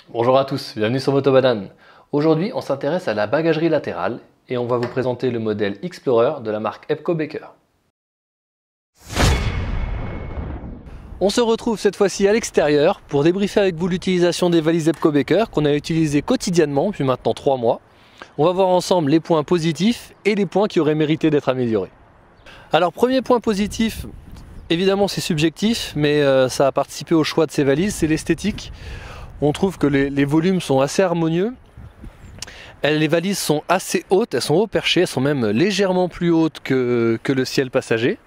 Bonjour à tous, bienvenue sur Motobanane. Aujourd'hui, on s'intéresse à la bagagerie latérale et on va vous présenter le modèle Explorer de la marque Epco Baker. On se retrouve cette fois-ci à l'extérieur pour débriefer avec vous l'utilisation des valises Epco Baker qu'on a utilisées quotidiennement depuis maintenant 3 mois. On va voir ensemble les points positifs et les points qui auraient mérité d'être améliorés. Alors premier point positif, évidemment c'est subjectif, mais ça a participé au choix de ces valises, c'est l'esthétique. On trouve que les volumes sont assez harmonieux. Les valises sont assez hautes, elles sont haut perchées, elles sont même légèrement plus hautes que le ciel passager.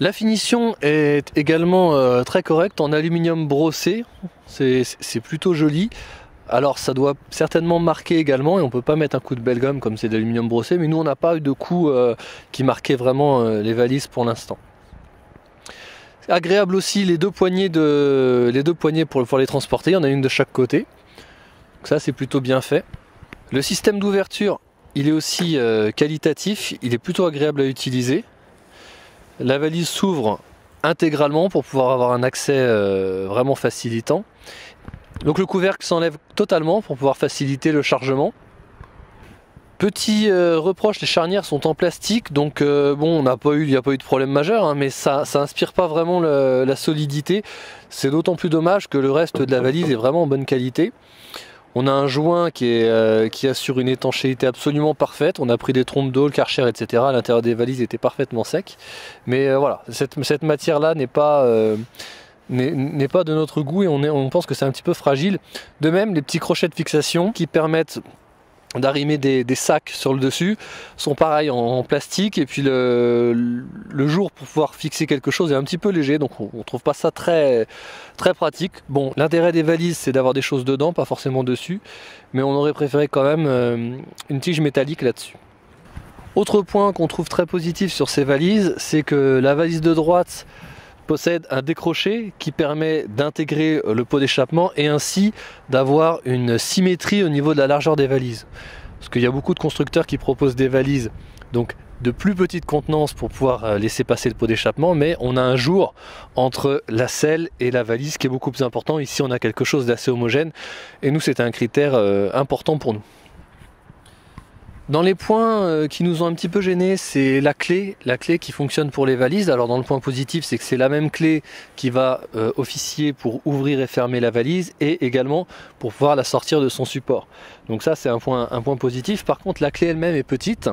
La finition est également très correcte en aluminium brossé, c'est plutôt joli. Alors ça doit certainement marquer également et on ne peut pas mettre un coup de belle gomme comme c'est d'aluminium brossé, mais nous on n'a pas eu de coup qui marquait vraiment les valises pour l'instant. Agréable aussi les deux poignées pour les transporter, il y en a une de chaque côté. Donc ça c'est plutôt bien fait. Le système d'ouverture, il est aussi qualitatif, il est plutôt agréable à utiliser. La valise s'ouvre intégralement pour pouvoir avoir un accès vraiment facilitant. Donc le couvercle s'enlève totalement pour pouvoir faciliter le chargement. Petit reproche, les charnières sont en plastique, donc bon, il n'y a pas eu de problème majeur, hein, mais ça inspire pas vraiment la solidité. C'est d'autant plus dommage que le reste de la valise est vraiment en bonne qualité. On a un joint qui assure une étanchéité absolument parfaite. On a pris des trompes d'eau, le Karcher, etc. À l'intérieur des valises était parfaitement sec. Mais voilà, cette matière-là n'est pas de notre goût et on pense que c'est un petit peu fragile. De même, les petits crochets de fixation qui permettent d'arrimer des sacs sur le dessus sont pareils en plastique, et puis le jour pour pouvoir fixer quelque chose est un petit peu léger, donc on trouve pas ça très pratique. Bon, l'intérêt des valises c'est d'avoir des choses dedans, pas forcément dessus, mais on aurait préféré quand même une tige métallique là-dessus. Autre point qu'on trouve très positif sur ces valises, c'est que la valise de droite possède un décroché qui permet d'intégrer le pot d'échappement et ainsi d'avoir une symétrie au niveau de la largeur des valises. Parce qu'il y a beaucoup de constructeurs qui proposent des valises donc de plus petite contenance pour pouvoir laisser passer le pot d'échappement, mais on a un jour entre la selle et la valise qui est beaucoup plus important. Ici on a quelque chose d'assez homogène et nous c'est un critère important pour nous. Dans les points qui nous ont un petit peu gênés, c'est la clé qui fonctionne pour les valises. Alors dans le point positif, c'est que c'est la même clé qui va officier pour ouvrir et fermer la valise et également pour pouvoir la sortir de son support. Donc ça c'est un point positif. Par contre la clé elle-même est petite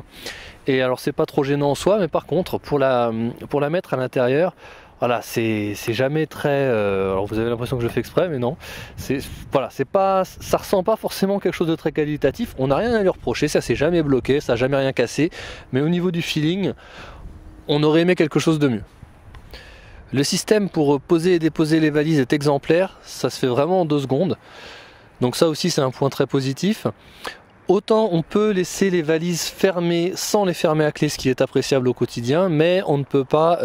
et alors c'est pas trop gênant en soi, mais par contre pour la mettre à l'intérieur, voilà, c'est jamais très. Alors vous avez l'impression que je fais exprès, mais non. Ça ressent pas forcément quelque chose de très qualitatif. On n'a rien à lui reprocher, ça s'est jamais bloqué, ça n'a jamais rien cassé. Mais au niveau du feeling, on aurait aimé quelque chose de mieux. Le système pour poser et déposer les valises est exemplaire, ça se fait vraiment en 2 secondes. Donc ça aussi c'est un point très positif. Autant on peut laisser les valises fermées sans les fermer à clé, ce qui est appréciable au quotidien, mais on ne peut pas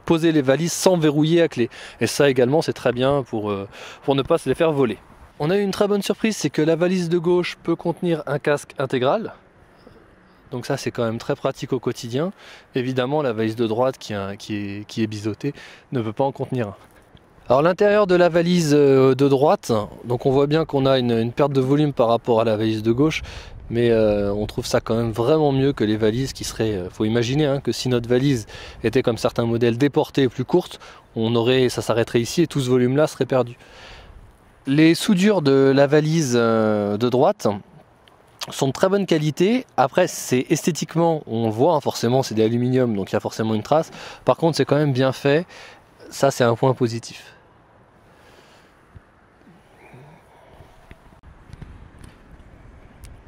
poser les valises sans verrouiller à clé. Et ça également c'est très bien pour ne pas se les faire voler. On a eu une très bonne surprise, c'est que la valise de gauche peut contenir un casque intégral. Donc ça c'est quand même très pratique au quotidien. Évidemment la valise de droite qui est biseautée ne peut pas en contenir un. Alors l'intérieur de la valise de droite, donc on voit bien qu'on a une perte de volume par rapport à la valise de gauche, mais on trouve ça quand même vraiment mieux que les valises qui seraient... faut imaginer que si notre valise était comme certains modèles déportée et plus courte, ça s'arrêterait ici et tout ce volume là serait perdu. Les soudures de la valise de droite sont de très bonne qualité. Après c'est esthétiquement, on le voit forcément c'est de l'aluminium donc il y a forcément une trace. Par contre c'est quand même bien fait, ça c'est un point positif.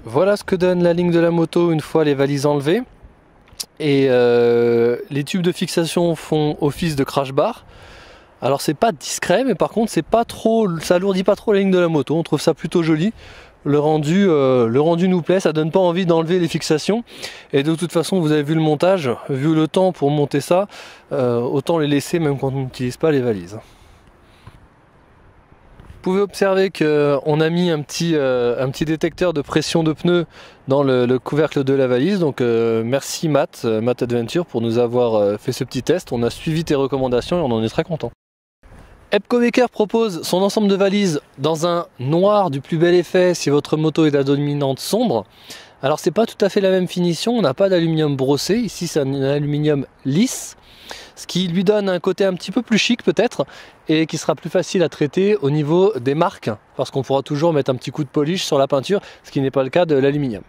Voilà ce que donne la ligne de la moto une fois les valises enlevées. Et les tubes de fixation font office de crash bar. Alors c'est pas discret, mais par contre ça alourdit pas trop la ligne de la moto. On trouve ça plutôt joli. Le rendu nous plaît, ça donne pas envie d'enlever les fixations. Et de toute façon, vous avez vu le montage, vu le temps pour monter ça, autant les laisser même quand on n'utilise pas les valises. Vous pouvez observer qu'on a mis un petit détecteur de pression de pneus dans le couvercle de la valise. Donc merci Matt Adventure pour nous avoir fait ce petit test. On a suivi tes recommandations et on en est très content. Epcobaker propose son ensemble de valises dans un noir du plus bel effet si votre moto est à dominante sombre. Alors c'est pas tout à fait la même finition, on n'a pas d'aluminium brossé, ici c'est un aluminium lisse, ce qui lui donne un côté un petit peu plus chic peut-être, et qui sera plus facile à traiter au niveau des marques, parce qu'on pourra toujours mettre un petit coup de polish sur la peinture, ce qui n'est pas le cas de l'aluminium.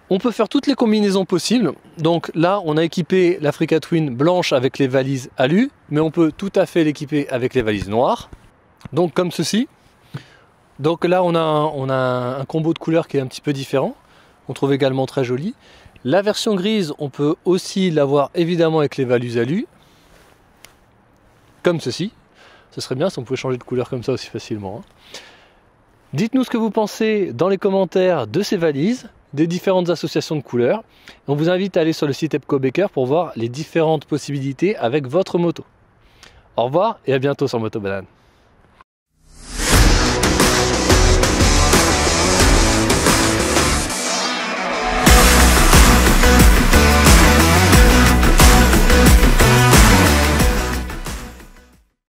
On peut faire toutes les combinaisons possibles, donc là on a équipé l'Africa Twin blanche avec les valises alu, mais on peut tout à fait l'équiper avec les valises noires, donc comme ceci. Donc là on a un combo de couleurs qui est un petit peu différent, on trouve également très joli. La version grise, on peut aussi l'avoir évidemment avec les valises alu, comme ceci. Ce serait bien si on pouvait changer de couleur comme ça aussi facilement. Dites-nous ce que vous pensez dans les commentaires de ces valises, des différentes associations de couleurs. On vous invite à aller sur le site Epcobaker pour voir les différentes possibilités avec votre moto. Au revoir et à bientôt sur Moto Banane.